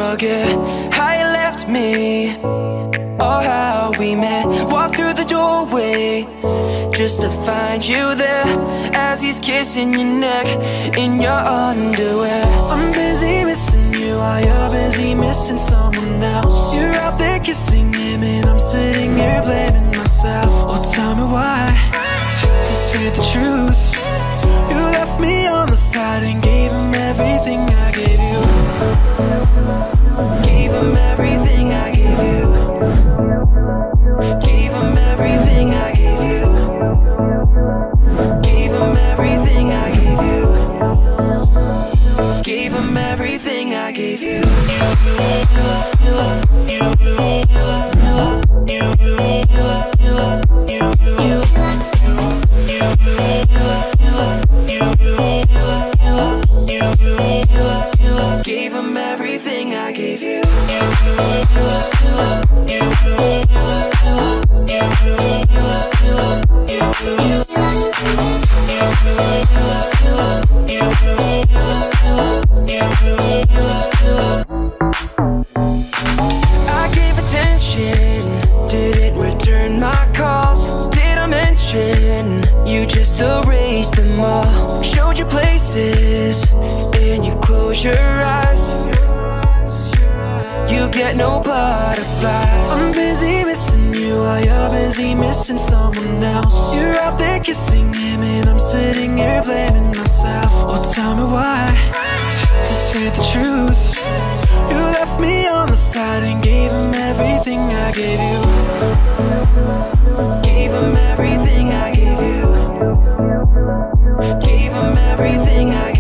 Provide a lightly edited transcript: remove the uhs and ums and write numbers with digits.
forget how you left me, or how we met. Walked through the doorway just to find you there, as he's kissing your neck in your underwear. I'm busy missing you while you're busy missing someone else. You're out there kissing him and I'm sitting here blaming myself. Oh, tell me why, this ain't the truth. You left me on the side and gave him everything I gave you. Gave him everything I gave you. Gave him everything I gave you. Gave him everything I gave you. Gave him everything I gave you. Gave him everything I gave you. I gave attention, didn't return my calls. Did I mention you just erased them all? Showed you places and you close your eyes. You get no butterflies. I'm busy missing you while you're busy missing someone else. You're out there kissing him and I'm sitting here blaming myself. Oh, tell me why, this ain't the truth. You left me on the side and gave him everything I gave you. Gave him everything I gave you. Gave him everything I